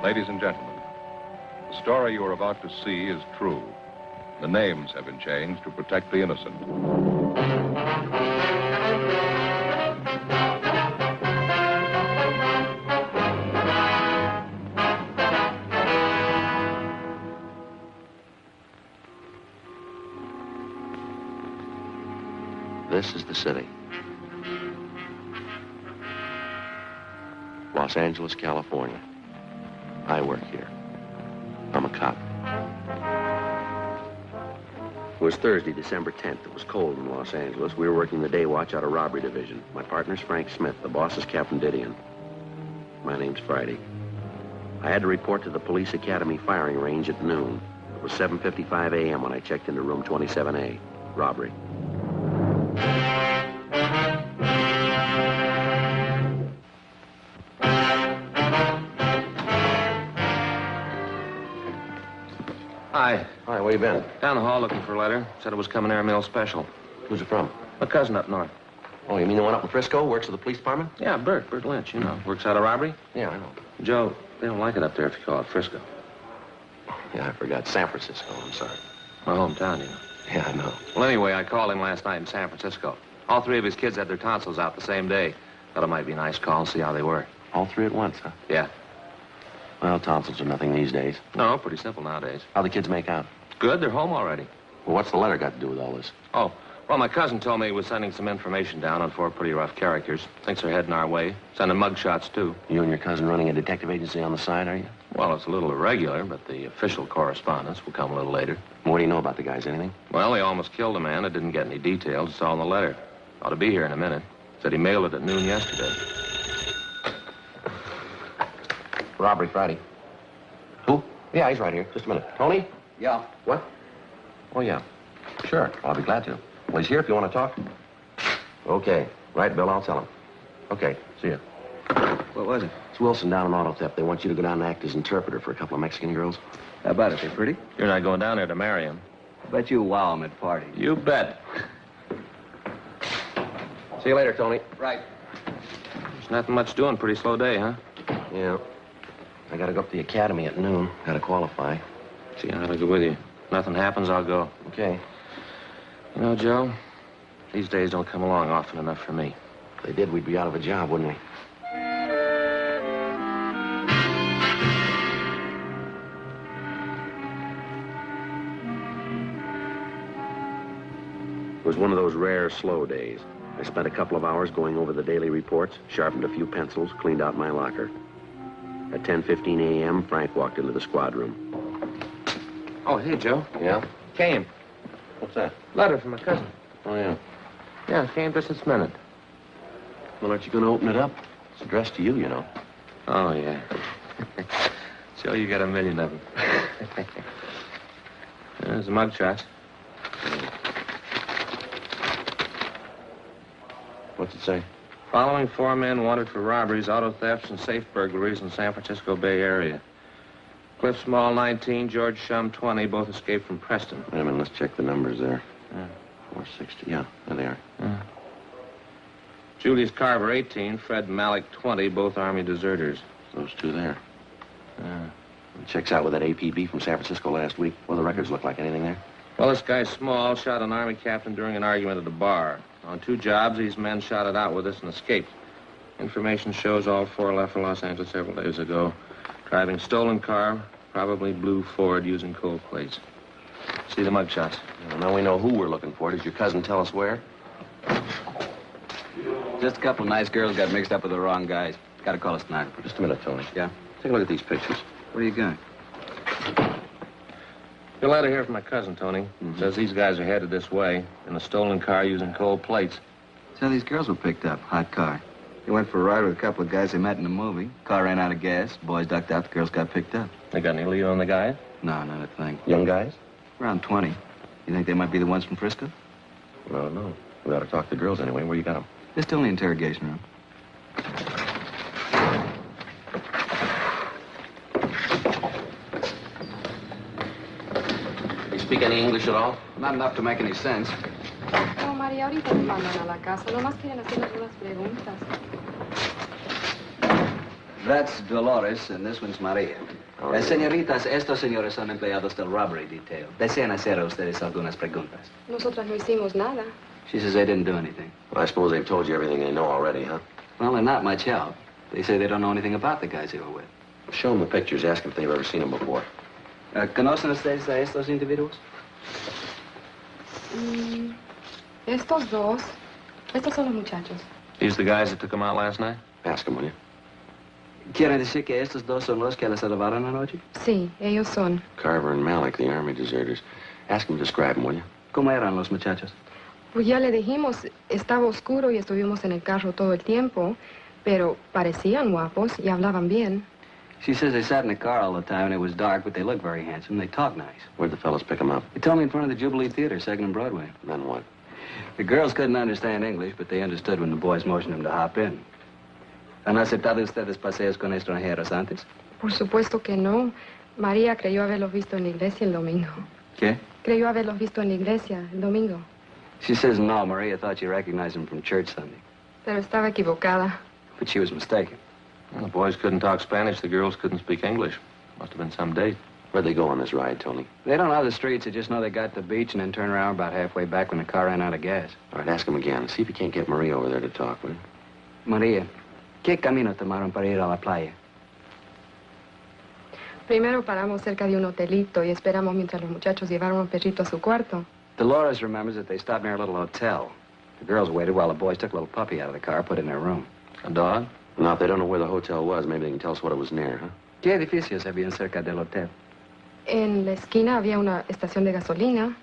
Ladies and gentlemen, the story you are about to see is true. The names have been changed to protect the innocent. This is the city. Los Angeles, California. I work here. I'm a cop. It was Thursday, December 10th. It was cold in Los Angeles. We were working the day watch out of robbery division. My partner's Frank Smith. The boss is Captain Didion. My name's Friday. I had to report to the police academy firing range at noon. It was 7:55 a.m. when I checked into room 27A. Robbery. Hi. Hi, where you been? Down the hall looking for a letter. Said it was coming airmail special. Who's it from? My cousin up north. Oh, you mean the one up in Frisco? Works for the police department? Yeah, Bert Lynch, you know. Works out of robbery. Yeah, I know. Joe, they don't like it up there if you call it Frisco. Yeah, I forgot. San Francisco, I'm sorry. My hometown, you know. Yeah, I know. Well, anyway, I called him last night in San Francisco. All three of his kids had their tonsils out the same day. Thought it might be a nice call and see how they were. All three at once, huh? Yeah. Well, tonsils are nothing these days. No, pretty simple nowadays. How the kids make out? Good, they're home already. Well, what's the letter got to do with all this? Oh, well, my cousin told me he was sending some information down on 4 pretty rough characters. Thinks they're heading our way. Sending mug shots, too. You and your cousin running a detective agency on the side, are you? Well, it's a little irregular, but the official correspondence will come a little later. What do you know about the guys? Anything? Well, he almost killed a man. I didn't get any details. It's all in the letter. Ought to be here in a minute. Said he mailed it at noon yesterday. Robbery Friday. Who? Yeah, he's right here. Just a minute. Tony? Yeah. What? Oh, yeah. Sure, I'll be glad to. Well, he's here if you want to talk. Okay. Right, Bill, I'll tell him. Okay, see ya. What was it? It's Wilson down in auto theft. They want you to go down and act as interpreter for a couple of Mexican girls. How about it? They pretty? You're not going down there to marry him. I bet you wow them at parties. You bet. See you later, Tony. Right. There's nothing much doing. Pretty slow day, huh? Yeah. I gotta go up to the academy at noon. Gotta qualify. See, I'll go with you. Nothing happens, I'll go. Okay. You know, Joe, these days don't come along often enough for me. If they did, we'd be out of a job, wouldn't we? It was one of those rare, slow days. I spent a couple of hours going over the daily reports, sharpened a few pencils, cleaned out my locker. At 10:15 a.m., Frank walked into the squad room. Oh, hey, Joe. Yeah? Came. What's that? Letter from my cousin. Oh, yeah. Yeah, came just this minute. Well, aren't you going to open it up? It's addressed to you, you know. Oh, yeah. Joe, you got a million of them. There's a mug shot. What's it say? Following 4 men wanted for robberies, auto thefts, and safe burglaries in San Francisco Bay Area. Cliff Small, 19, George Shum, 20, both escaped from Preston. Wait a minute, let's check the numbers there. Yeah. 460, yeah, there they are. Yeah. Julius Carver, 18, Fred Malik, 20, both Army deserters. Those two there. Yeah. It checks out with that APB from San Francisco last week. What do the records look like? Anything there? Well, this guy Small shot an Army captain during an argument at a bar. On 2 jobs, these men shot it out with us and escaped. Information shows all 4 left for Los Angeles several days ago. Driving stolen car, probably blue Ford using cold plates. See the mug shots. Well, now we know who we're looking for. Does your cousin tell us where? Just a couple of nice girls got mixed up with the wrong guys. Got to call a stenographer. Just a minute, Tony. Yeah? Take a look at these pictures. What do you got? Your letter here from my cousin, Tony. Says these guys are headed this way in a stolen car using cold plates. That's how these girls were picked up. Hot car. They went for a ride with a couple of guys they met in the movie. Car ran out of gas. Boys ducked out. The girls got picked up. They got any lead on the guys? No, not a thing. Young guys? Around 20. You think they might be the ones from Frisco? Well, no. We ought to talk to the girls anyway. Where you got them? They're still in the interrogation room. You speak any English at all? Not enough to make any sense. No, María, ahorita te mandan a la casa. Nomás quieren hacer algunas preguntas. That's Dolores, and this one's Maria. Oh, yeah. Señoritas, estos señores son empleados del robbery detail. Desean hacer a ustedes algunas preguntas. Nosotras no hicimos nada. She says they didn't do anything. Well, I suppose they've told you everything they know already, huh? Well, they're not much help. They say they don't know anything about the guys they were with. Show them the pictures. Ask them if they've ever seen them before. ¿Conocen ustedes a estos individuos? Estos dos. Estos son los muchachos. These the guys that took him out last night? Ask them, will you? ¿Quieren decir que estos dos son los que les salvaron anoche? Sí, ellos son. Carver and Malik, the army deserters. Ask them to describe them, will you? ¿Cómo eran los muchachos? Pues ya le dijimos, estaba oscuro y estuvimos en el carro todo el tiempo, pero parecían guapos y hablaban bien. She says they sat in the car all the time and it was dark, but they looked very handsome. They talked nice. Where'd the fellas pick them up? They told me in front of the Jubilee Theater, 2nd and Broadway. Then what? The girls couldn't understand English, but they understood when the boys motioned them to hop in. ¿Han aceptado ustedes paseos con extranjeros antes? Por supuesto que no. María creyó haberlos visto en la iglesia el domingo. ¿Qué? Creyó haberlos visto en la iglesia el domingo. She says no. Maria thought she recognized them from church Sunday. Pero estaba equivocada. But she was mistaken. Well, the boys couldn't talk Spanish. The girls couldn't speak English. Must have been some date. Where'd they go on this ride, Tony? They don't know the streets. They just know they got to the beach and then turned around about halfway back when the car ran out of gas. All right, ask them again. See if you can't get Maria over there to talk, will you? Maria, ¿qué camino tomaron para ir a la playa? Primero paramos cerca de un hotelito y esperamos mientras los muchachos llevaron un perrito a su cuarto. Dolores remembers that they stopped near a little hotel. The girls waited while the boys took a little puppy out of the car, put it in their room. A dog? Now, if they don't know where the hotel was, maybe they can tell us what it was near, huh? ¿Qué edificios habían cerca del hotel? En la esquina había una estación de gasolina.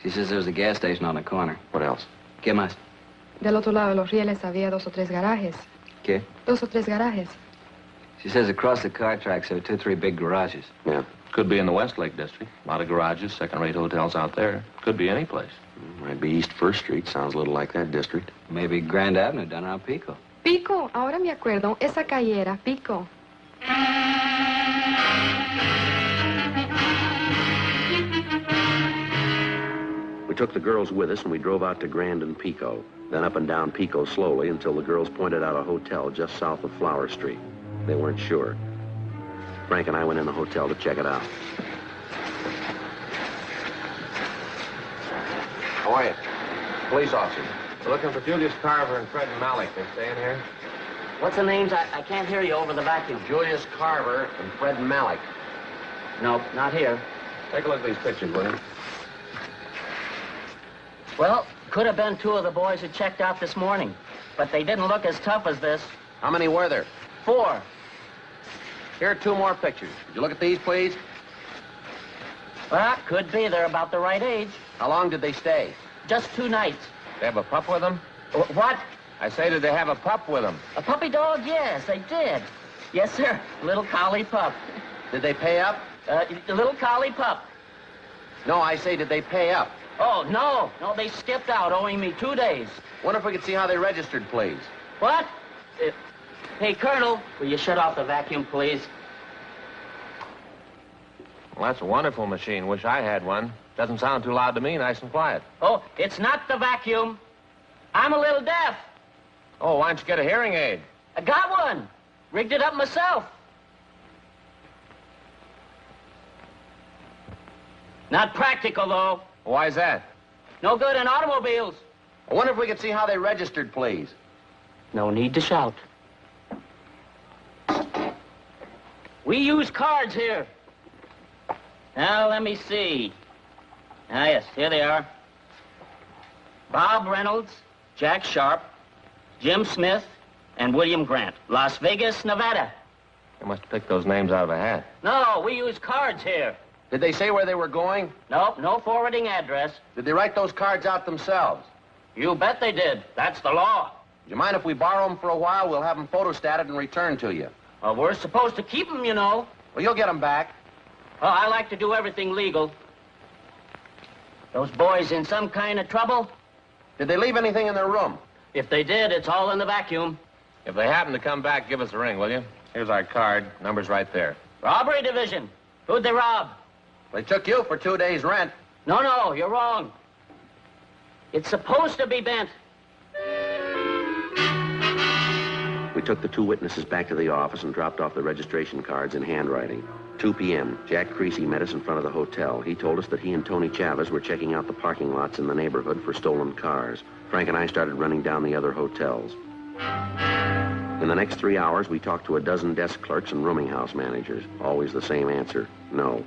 She says there was a gas station on the corner. What else? ¿Qué más? Del otro lado de los rieles había 2 o 3 garajes. ¿Qué? 2 o 3 garajes. She says across the car tracks there were 2 or 3 big garages. Yeah. Could be in the Westlake district. A lot of garages, second-rate hotels out there. Could be any place. Might be East 1st Street. Sounds a little like that district. Maybe Grand Avenue down around Pico. Pico, ahora me acuerdo, esa calle era Pico. We took the girls with us and we drove out to Grand and Pico, then up and down Pico slowly until the girls pointed out a hotel just south of Flower Street. They weren't sure. Frank and I went in the hotel to check it out. How are you? Police officer. We're looking for Julius Carver and Fred Malik. They staying here? What's the names? I can't hear you over the vacuum. Julius Carver and Fred Malik. No, not here. Take a look at these pictures, will you? Well, could have been 2 of the boys who checked out this morning, but they didn't look as tough as this. How many were there? 4. Here are 2 more pictures. Would you look at these, please? Well, could be. They're about the right age. How long did they stay? Just 2 nights. They have a pup with them? What? I say, did they have a pup with them? A puppy dog? Yes, they did. Yes, sir. Little collie pup. Did they pay up? A little collie pup. No, I say, did they pay up? Oh, no. No, they skipped out, owing me 2 days. Wonder if we could see how they registered, please. What? Hey, Colonel, will you shut off the vacuum, please? Well, that's a wonderful machine. Wish I had one. Doesn't sound too loud to me, nice and quiet. Oh, it's not the vacuum. I'm a little deaf. Oh, why don't you get a hearing aid? I got one. Rigged it up myself. Not practical, though. Why's that? No good in automobiles. I wonder if we could see how they registered, please. No need to shout. We use cards here. Now, let me see. Ah, yes, here they are. Bob Reynolds, Jack Sharp, Jim Smith, and William Grant. Las Vegas, Nevada. They must have picked those names out of a hat. No, we use cards here. Did they say where they were going? Nope, no forwarding address. Did they write those cards out themselves? You bet they did. That's the law. Do you mind if we borrow them for a while? We'll have them photostated and returned to you. Well, we're supposed to keep them, you know. Well, you'll get them back. Well, I like to do everything legal. Those boys in some kind of trouble? Did they leave anything in their room? If they did, it's all in the vacuum. If they happen to come back, give us a ring, will you? Here's our card. Number's right there. Robbery division. Who'd they rob? They took you for 2 days' rent. No, you're wrong. It's supposed to be bent. We We took the 2 witnesses back to the office and dropped off the registration cards in handwriting. 2 p.m., Jack Creasy met us in front of the hotel. He told us that he and Tony Chavez were checking out the parking lots in the neighborhood for stolen cars. Frank and I started running down the other hotels. In the next 3 hours, we talked to a dozen desk clerks and rooming house managers. Always the same answer, no.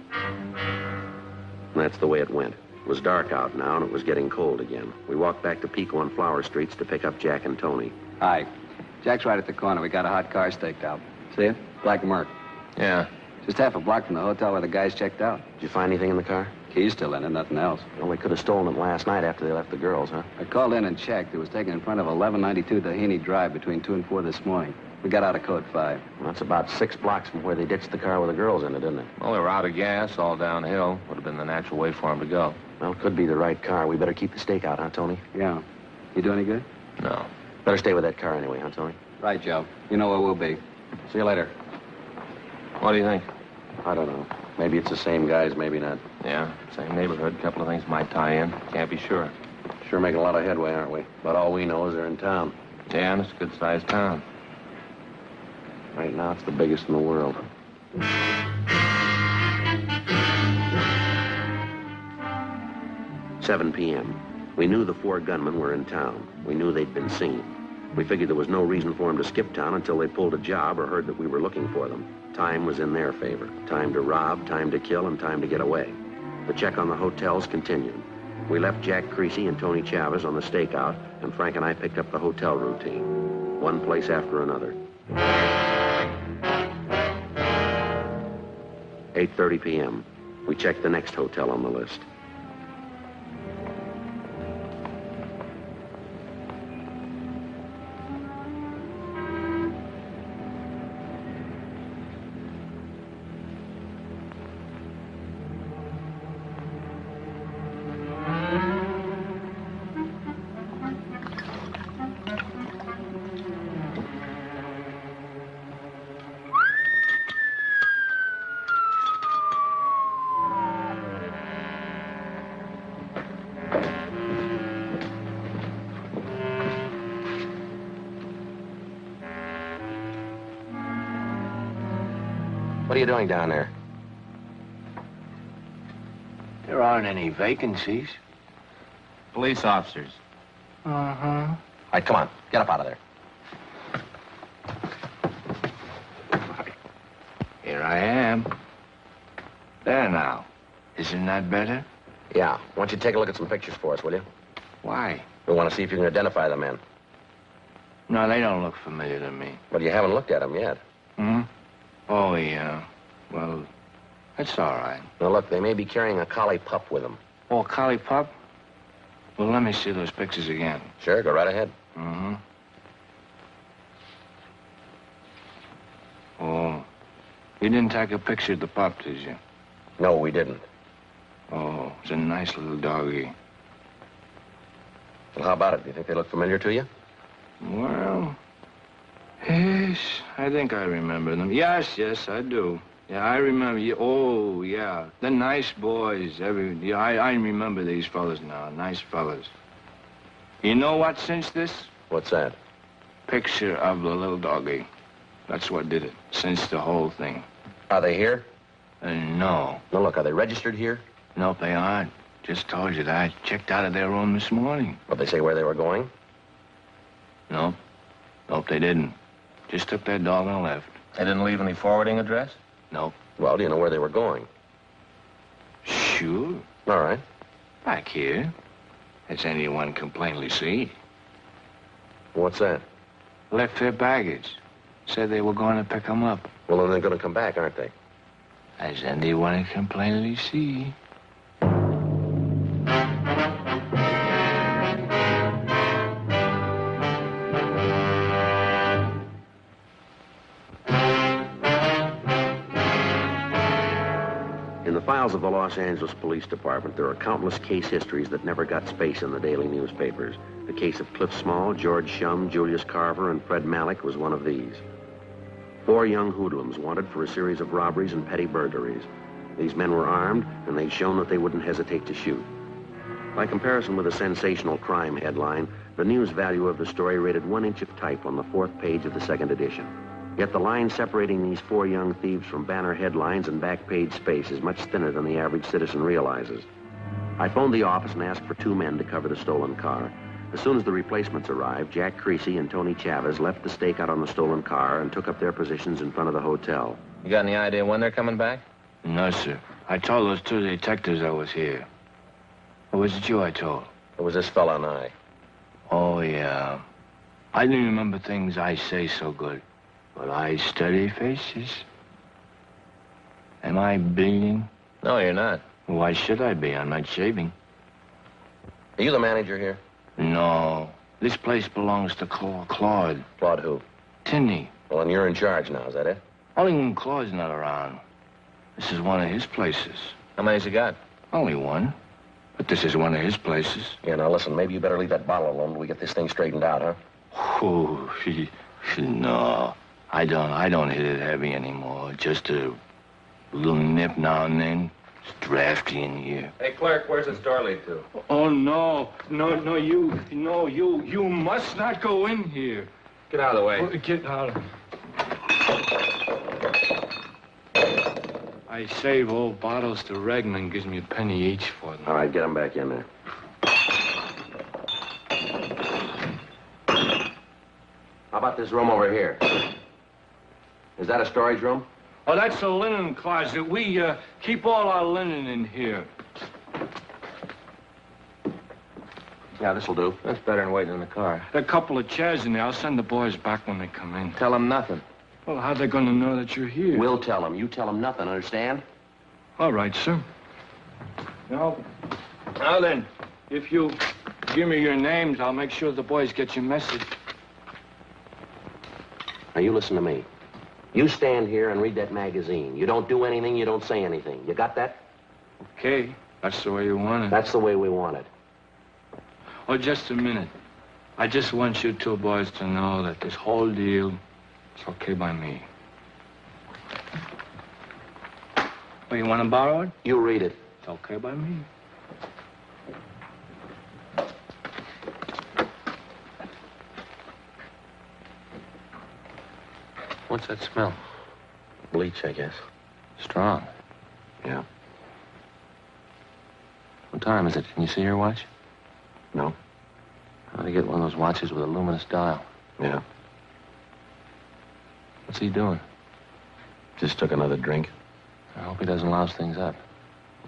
And that's the way it went. It was dark out now, and it was getting cold again. We walked back to Pico and Flower Streets to pick up Jack and Tony. Hi. Jack's right at the corner. We got a hot car staked out. See it? Black Merc. Yeah. Just half a block from the hotel where the guys checked out. Did you find anything in the car? Key's still in it, nothing else. Well, they could have stolen it last night after they left the girls, huh? I called in and checked. It was taken in front of 1192 Doheny Drive between 2 and 4 this morning. We got out of code 5. Well, that's about 6 blocks from where they ditched the car with the girls in it, isn't it? Well, they were out of gas, all downhill. Would have been the natural way for them to go. Well, it could be the right car. We better keep the stakeout, huh, Tony? Yeah. You do any good? No. Better stay with that car anyway, huh, Tony? Right, Joe. You know where we'll be. See you later. What do you think? I don't know. Maybe it's the same guys, maybe not. Yeah, same neighborhood. A couple of things might tie in. Can't be sure. Sure making a lot of headway, aren't we? But all we know is they're in town. Yeah, and it's a good-sized town. Right now, it's the biggest in the world. "7 p.m. We knew the 4 gunmen were in town. We knew they'd been seen. We figured there was no reason for them to skip town until they pulled a job or heard that we were looking for them. Time was in their favor. Time to rob, time to kill, and time to get away. The check on the hotels continued. We left Jack Creasy and Tony Chavez on the stakeout, and Frank and I picked up the hotel routine. One place after another. 8:30 p.m. We checked the next hotel on the list. What are you doing down there? There aren't any vacancies. Police officers. Uh-huh. All right, come on. Get up out of there. Here I am. There now. Isn't that better? Yeah. Why don't you take a look at some pictures for us, will you? Why? We want to see if you can identify the men. No, they don't look familiar to me. But you haven't looked at them yet. Hmm? Oh, yeah. Well, that's all right. Now, look, they may be carrying a collie pup with them. Oh, collie pup? Well, let me see those pictures again. Sure, go right ahead. Mm-hmm. Oh, you didn't take a picture of the pup, did you? No, we didn't. Oh, it's a nice little doggy. Well, how about it? Do you think they look familiar to you? Well, yes, I think I remember them. Yes, I do. Yeah, I remember. Oh, yeah. They're nice boys. Yeah, I remember these fellas now. Nice fellas. You know what cinched this? What's that? Picture of the little doggy. That's what did it. Cinched the whole thing. Are they here? No. No, look, are they registered here? Nope, they aren't. Just told you that. I checked out of their room this morning. But they say where they were going? Nope. Nope, they didn't. Just took their dog and left. They didn't leave any forwarding address? Nope. Well, do you know where they were going? Sure. All right. Back here. As anyone can plainly see. What's that? Left their baggage. Said they were going to pick them up. Well, then they're going to come back, aren't they? As anyone can plainly see. In the files of the Los Angeles Police Department, there are countless case histories that never got space in the daily newspapers. The case of Cliff Small, George Shum, Julius Carver, and Fred Malik was one of these. 4 young hoodlums wanted for a series of robberies and petty burglaries. These men were armed, and they'd shown that they wouldn't hesitate to shoot. By comparison with a sensational crime headline, the news value of the story rated 1 inch of type on the 4th page of the 2nd edition. Yet the line separating these 4 young thieves from banner headlines and back page space is much thinner than the average citizen realizes. I phoned the office and asked for 2 men to cover the stolen car. As soon as the replacements arrived, Jack Creasy and Tony Chavez left the stakeout on the stolen car and took up their positions in front of the hotel. You got any idea when they're coming back? No, sir. I told those 2 detectives I was here. Or was it you I told? It was this fella and I. Oh, yeah. I didn't remember things I say so good. But I study faces. Am I bleeding? No, you're not. Why should I be? I'm not shaving. Are you the manager here? No. This place belongs to Claude. Claude who? Tinney. Well, and you're in charge now, is that it? Only when Claude's not around. This is one of his places. How many's you got? Only one. But this is one of his places. Yeah, now listen, maybe you better leave that bottle alone till we get this thing straightened out, huh? Oh, no. I don't hit it heavy anymore. Just a little nip now and then. It's drafty in here. Hey, clerk, where's this door lead to? Oh, no, you must not go in here. Get out of the way. Oh, get out. I save old bottles to Regnan and gives me a penny each for them. All right, get them back in there. How about this room over here? Is that a storage room? Oh, that's a linen closet. We keep all our linen in here. Yeah, this'll do. That's better than waiting in the car. There are a couple of chairs in there. I'll send the boys back when they come in. Tell them nothing. Well, how are they going to know that you're here? We'll tell them. You tell them nothing, understand? All right, sir. Now then, if you give me your names, I'll make sure the boys get your message. Now, you listen to me. You stand here and read that magazine. You don't do anything, you don't say anything. You got that? Okay, that's the way you want it. That's the way we want it. Oh, just a minute. I just want you 2 boys to know that this whole deal is okay by me. Oh, you want to borrow it? You read it. It's okay by me. What's that smell? Bleach, I guess. Strong. Yeah. What time is it? Can you see your watch? No? I ought to get one of those watches with a luminous dial. Yeah. What's he doing? Just took another drink. I hope he doesn't louse things up.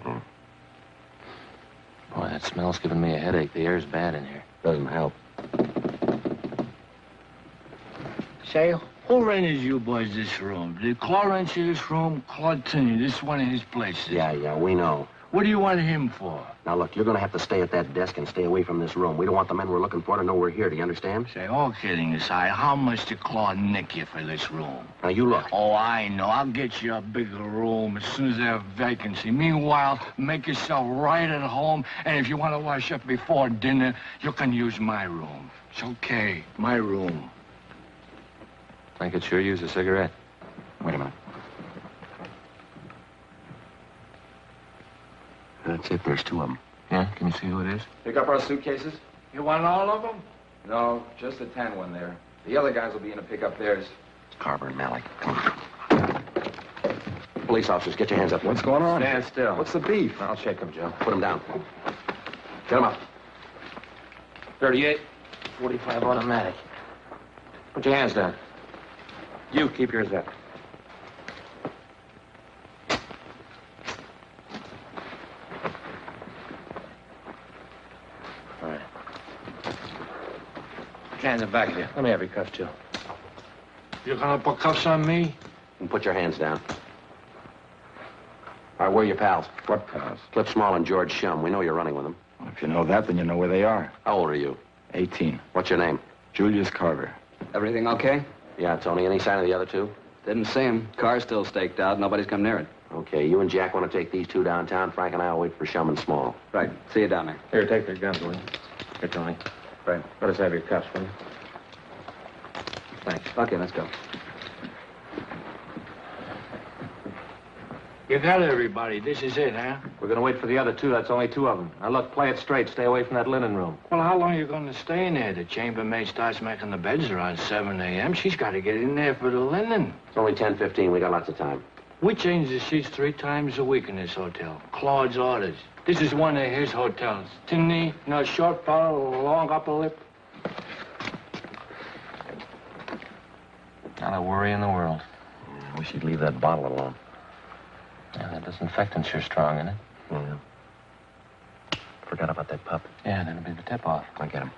Mm. Boy, that smell's giving me a headache. The air's bad in here. Doesn't help. Say, who rented you boys this room? Did Claude rent you this room? Claude Tinney, this is one of his places. Yeah, we know. What do you want him for? Now, look, you're gonna have to stay at that desk and stay away from this room. We don't want the men we're looking for to know we're here. Do you understand? Say, all kidding aside, how much did Claude nick you for this room? Now, you look. Oh, I know. I'll get you a bigger room as soon as there's a vacancy. Meanwhile, make yourself right at home, and if you want to wash up before dinner, you can use my room. It's okay. My room. I could sure use a cigarette. Wait a minute. That's it. There's 2 of them. Yeah? Can you see who it is? Pick up our suitcases? You want all of them? No, just the tan one there. The other guys will be in to pick up theirs. Carver and Malik. Come on. Police officers, get your hands up. What's going on? Stand still. What's the beef? I'll shake him, Joe. Put them down. Get them up. 38, 45 automatic. Put your hands down. You keep yours up. All right. Put your hands up back here. Let me have your cuffs, too. You're gonna put cuffs on me? And put your hands down. All right, where are your pals? What pals? Cliff Small and George Shum. We know you're running with them. Well, if you know that, then you know where they are. How old are you? 18. What's your name? Julius Carver. Everything okay? Yeah, Tony. Any sign of the other 2? Didn't see him. Car's still staked out. Nobody's come near it. Okay, you and Jack want to take these 2 downtown. Frank and I will wait for Shum and Small. Right. See you down there. Here, take their guns, will you? Here, Tony. Right. Let us have your cuffs, will you? Thanks. Okay, let's go. You got everybody. This is it, huh? We're gonna wait for the other two. That's only two of them. Now, look, play it straight. Stay away from that linen room. Well, how long are you going to stay in there? The chambermaid starts making the beds around 7 a.m. She's got to get in there for the linen. It's only 10:15. We got lots of time. We change the sheets 3 times a week in this hotel. Claude's orders. This is one of his hotels. Tinny, no short fellow, long upper lip. Not a worry in the world. I wish you'd leave that bottle alone. Yeah, that disinfectant's sure strong, isn't it? Yeah. Forgot about that pup. Yeah, that'll be the tip-off. I'll get him.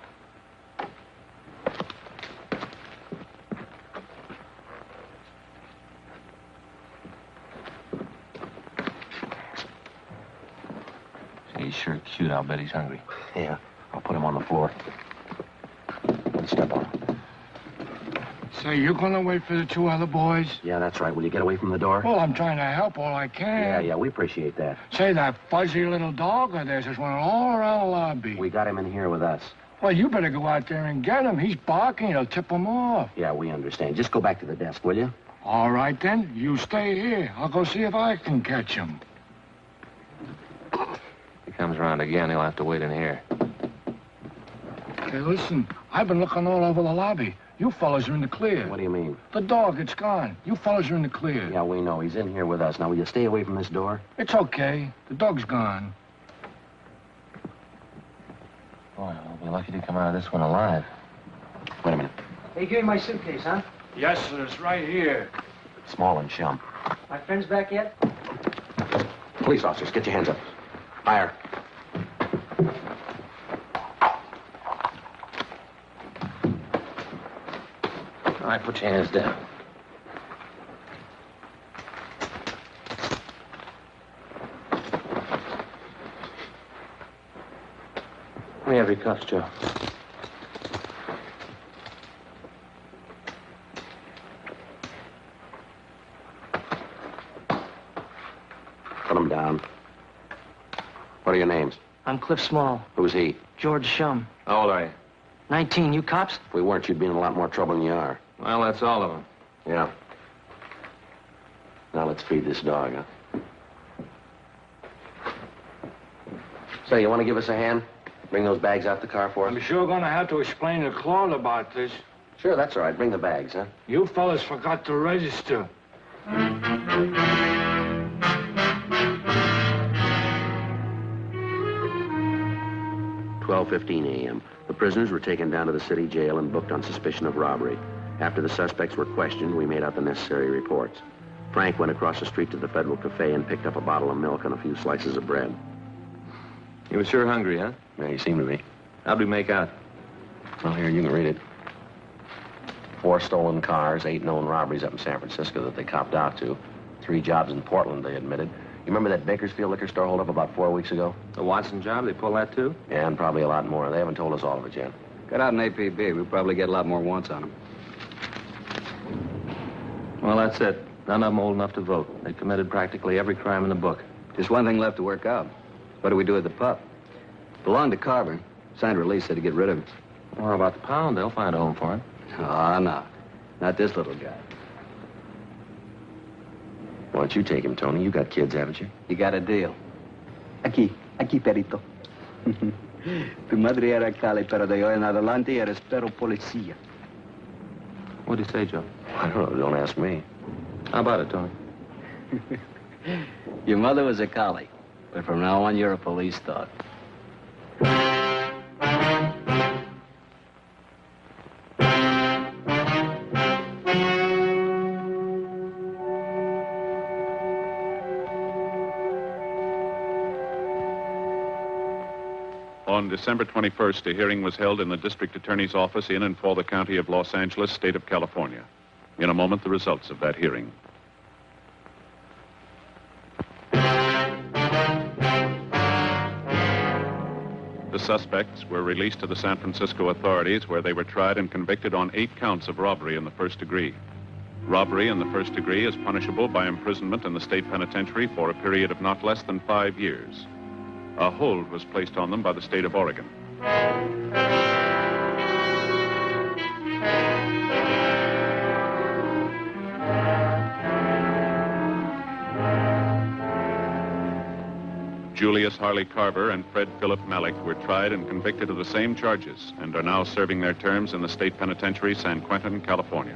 He's sure cute. I'll bet he's hungry. Yeah, I'll put him on the floor. Step on him. Say, you going to wait for the 2 other boys? Yeah, that's right. Will you get away from the door? Well, I'm trying to help all I can. Yeah, we appreciate that. Say, that fuzzy little dog of theirs is running all around the lobby. We got him in here with us. Well, you better go out there and get him. He's barking. He'll tip him off. Yeah, we understand. Just go back to the desk, will you? All right, then. You stay here. I'll go see if I can catch him. If he comes around again, he'll have to wait in here. Hey, listen. I've been looking all over the lobby. You fellas are in the clear. What do you mean? The dog, it's gone. You fellas are in the clear. Yeah, we know. He's in here with us. Now, will you stay away from this door? It's okay. The dog's gone. Boy, we'll be lucky to come out of this one alive. Wait a minute. Hey, give me my suitcase, huh? Yes, sir. It's right here. Small and chum. My friends back yet? Police officers, get your hands up. Fire. All right, put your hands down. Let me have your cuffs, Joe. Put them down. What are your names? I'm Cliff Small. Who's he? George Shum. How old are you? 19. You cops? If we weren't, you'd be in a lot more trouble than you are. Well, that's all of them. Yeah. Now let's feed this dog, huh? Say, you want to give us a hand? Bring those bags out the car for us? I'm sure going to have to explain to Claude about this. Sure, that's all right. Bring the bags, huh? You fellas forgot to register. 12:15 a.m. The prisoners were taken down to the city jail and booked on suspicion of robbery. After the suspects were questioned, we made out the necessary reports. Frank went across the street to the Federal Cafe and picked up a bottle of milk and a few slices of bread. You were sure hungry, huh? Yeah, you seem to be. How'd we make out? Well, here, you can read it. 4 stolen cars, 8 known robberies up in San Francisco that they copped out to. 3 jobs in Portland, they admitted. You remember that Bakersfield liquor store holdup about 4 weeks ago? The Watson job, they pull that too? Yeah, and probably a lot more. They haven't told us all of it yet. Got out an APB. We'll probably get a lot more wants on them. Well, that's it. None of them old enough to vote. They committed practically every crime in the book. Just one thing left to work out. What do we do with the pup? Belonged to Carver. Signed a release, said to get rid of him. Well, how about the pound? They'll find a home for him. Oh, no. Not this little guy. Why don't you take him, Tony? You got kids, haven't you? You got a deal. Aquí, perito. Tu madre era Cali, pero de hoy en adelante eres pero policía. What'd he say, Joe? I don't know. Don't ask me. How about it, Tony? Your mother was a collie, but from now on, you're a police dog. On December 21st, a hearing was held in the district attorney's office in and for the county of Los Angeles, state of California. In a moment, the results of that hearing. The suspects were released to the San Francisco authorities, where they were tried and convicted on 8 counts of robbery in the first degree. Robbery in the first degree is punishable by imprisonment in the state penitentiary for a period of not less than 5 years. A hold was placed on them by the state of Oregon. Julius Harley Carver and Fred Philip Malik were tried and convicted of the same charges and are now serving their terms in the state penitentiary, San Quentin, California.